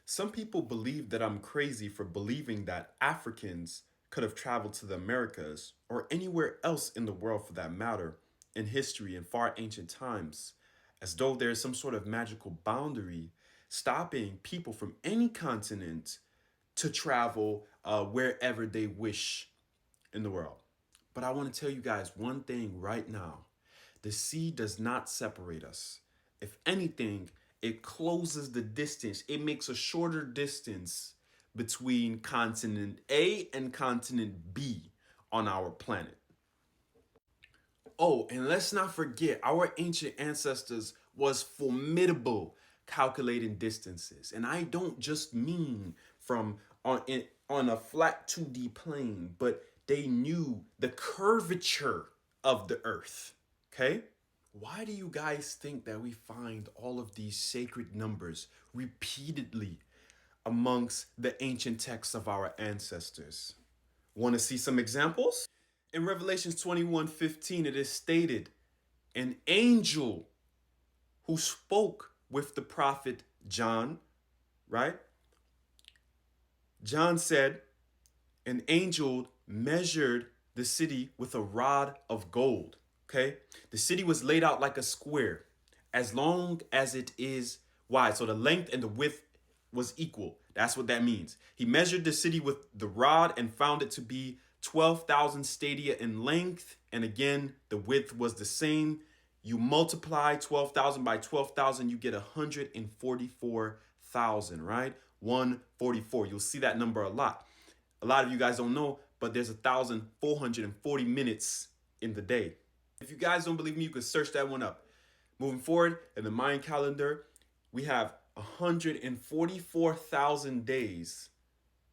Some people believe that I'm crazy for believing that Africans could have traveled to the Americas or anywhere else in the world for that matter in history in far ancient times, as though there is some sort of magical boundary stopping people from any continent to travel wherever they wish in the world. But I want to tell you guys one thing right now. The sea does not separate us. If anything, it closes the distance. It makes a shorter distance between continent A and continent B on our planet. Oh, and let's not forget, our ancient ancestors was formidable calculating distances. And I don't just mean from on a flat 2D plane, but they knew the curvature of the earth. Okay? Why do you guys think that we find all of these sacred numbers repeatedly amongst the ancient texts of our ancestors? Want to see some examples? In Revelations 21:15, it is stated, an angel who spoke with the prophet John, right? John said, an angel measured the city with a rod of gold. Okay? The city was laid out like a square, as long as it is wide. So the length and the width was equal. That's what that means. He measured the city with the rod and found it to be 12,000 stadia in length. And again, the width was the same. You multiply 12,000 by 12,000, you get 144,000, right? 144. You'll see that number a lot. A lot of you guys don't know, but there's 1,440 minutes in the day. If you guys don't believe me, you can search that one up. Moving forward, in the Mayan calendar, we have 144,000 days,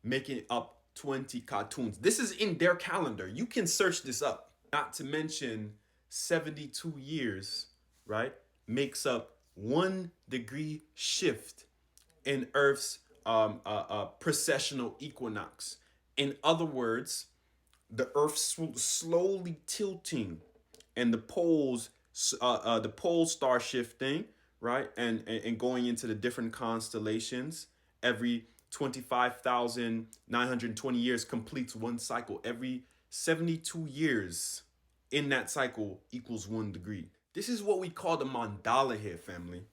making up 20 cartoons. This is in their calendar. You can search this up. Not to mention 72 years, right, makes up 1 degree shift in Earth's precessional equinox. In other words, the Earth slowly tilting, and the poles star shifting, right, and going into the different constellations. Every 25,920 years completes one cycle. Every 72 years in that cycle equals 1 degree. This is what we call the mandala here, family.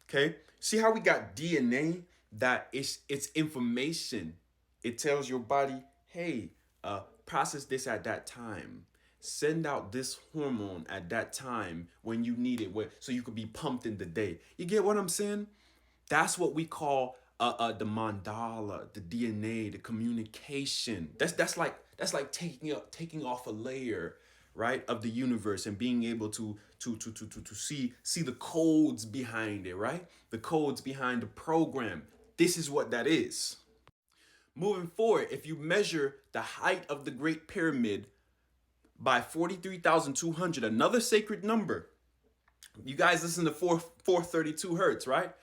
Okay, see how we got DNA, that it's information. It tells your body, hey, process this at that time. Send out this hormone at that time when you need it, so you could be pumped in the day. You get what I'm saying? That's what we call the mandala, the DNA, the communication. That's like taking off a layer, right, of the universe, and being able to see the codes behind it, right? The codes behind the program. This is what that is. Moving forward, if you measure the height of the Great Pyramid by 43,200, another sacred number. You guys listen to 432 hertz, right?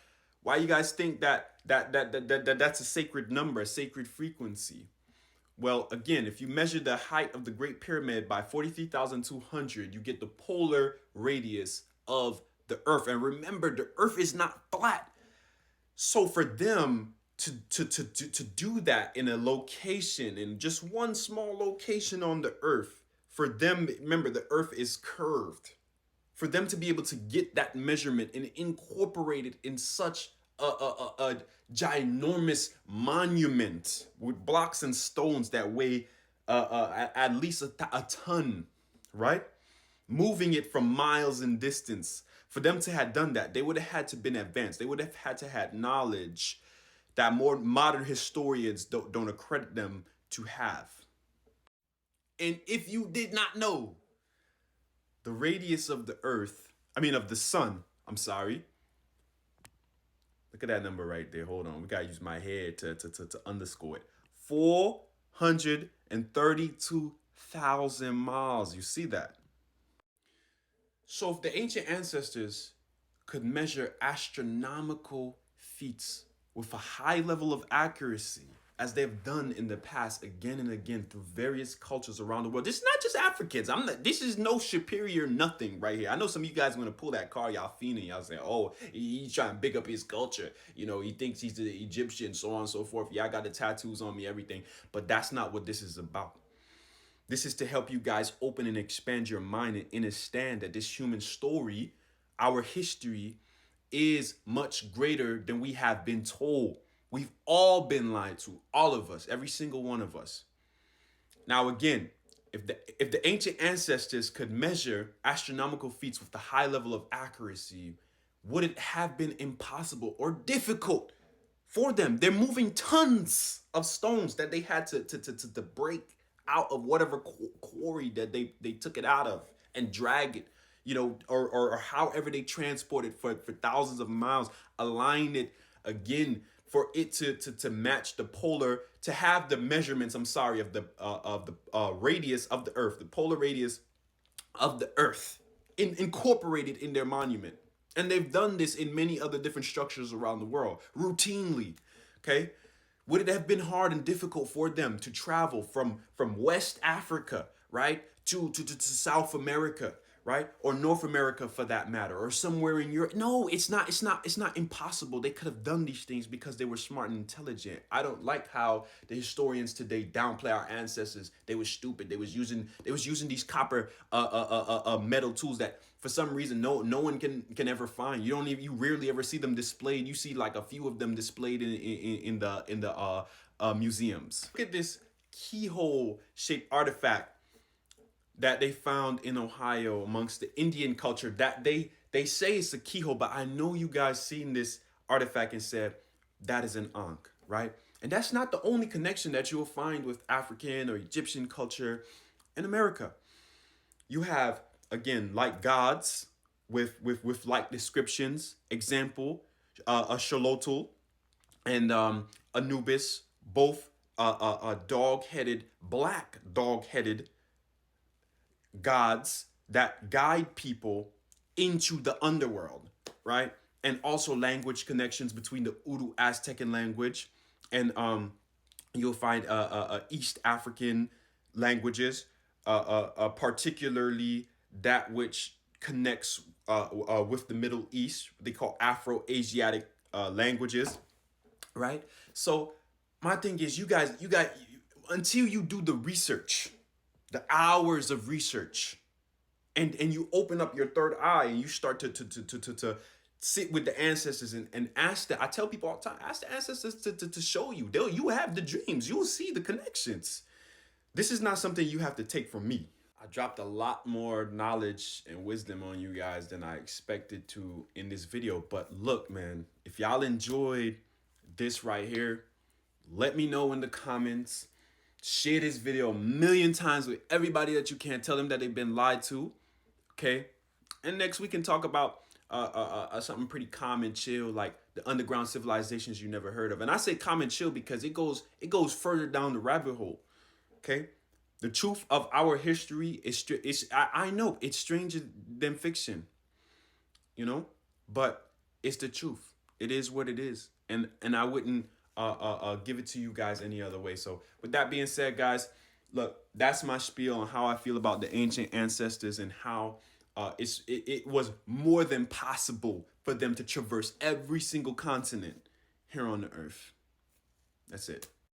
Why you guys think that's a sacred number, a sacred frequency? Well, again, if you measure the height of the Great Pyramid by 43,200, you get the polar radius of the Earth. And remember, the Earth is not flat. So for them to do that in a location, in just one small location on the Earth, for them, remember, the Earth is curved. For them to be able to get that measurement and incorporate it in such a ginormous monument with blocks and stones that weigh at least a ton, right? Moving it from miles in distance. For them to have done that, they would have had to been advanced. They would have had to have knowledge that more modern historians don't accredit them to have. And if you did not know, the radius of the Earth, of the sun, I'm sorry. Look at that number right there. Hold on. We got to use my head to underscore it. 432,000 miles. You see that? So if the ancient ancestors could measure astronomical feats with a high level of accuracy, as they've done in the past again and again through various cultures around the world. This is not just Africans. This is no superior nothing right here. I know some of you guys are gonna pull that card, y'all fiending, y'all saying, "Oh, he's trying to big up his culture. You know, he thinks he's the Egyptian, so on and so forth. Yeah, I got the tattoos on me, everything." But that's not what this is about. This is to help you guys open and expand your mind and understand that this human story, our history, is much greater than we have been told. We've all been lied to, all of us, every single one of us. Now, again, if the ancient ancestors could measure astronomical feats with a high level of accuracy, would it have been impossible or difficult for them? They're moving tons of stones that they had to break out of whatever quarry that they took it out of and drag it, you know, or however they transport it for thousands of miles, align it again for it to match the polar, to have the measurements, I'm sorry, of the radius of the earth, the polar radius of the earth incorporated in their monument. And they've done this in many other different structures around the world routinely. Okay, would it have been hard and difficult for them to travel from West Africa, right, to South America, right, or North America for that matter, or somewhere in Europe? No, it's not impossible. They could have done these things because they were smart and intelligent. I don't like how the historians today downplay our ancestors. They were stupid. They was using these copper metal tools that for some reason no one can ever find. You rarely ever see them displayed. You see like a few of them displayed in the museums. Look at this keyhole shaped artifact that they found in Ohio amongst the Indian culture, that they say it's a keyhole, but I know you guys seen this artifact and said that is an ankh, right? And that's not the only connection that you'll find with African or Egyptian culture in America. You have, again, like gods with like descriptions. Example, a Xolotl and Anubis, both black dog-headed gods that guide people into the underworld, right? And also language connections between the Uru Aztecan language and you'll find East African languages, particularly that which connects with the Middle East. They call Afro-Asiatic languages, right? So my thing is, you guys, until you do the research, the hours of research, and you open up your third eye and you start to sit with the ancestors and ask them. I tell people all the time, ask the ancestors to show you. You have the dreams. You'll see the connections. This is not something you have to take from me. I dropped a lot more knowledge and wisdom on you guys than I expected to in this video. But look, man, if y'all enjoyed this right here, let me know in the comments. Share this video a million times with everybody that you can. Tell them that they've been lied to, okay? And next we can talk about something pretty calm and chill, like the underground civilizations you never heard of. And I say calm and chill because it goes further down the rabbit hole, okay? The truth of our history is I know it's stranger than fiction, you know, but it's the truth. It is what it is, and I wouldn't give it to you guys any other way. So with that being said, guys, look, that's my spiel on how I feel about the ancient ancestors and how it was more than possible for them to traverse every single continent here on the earth. That's it.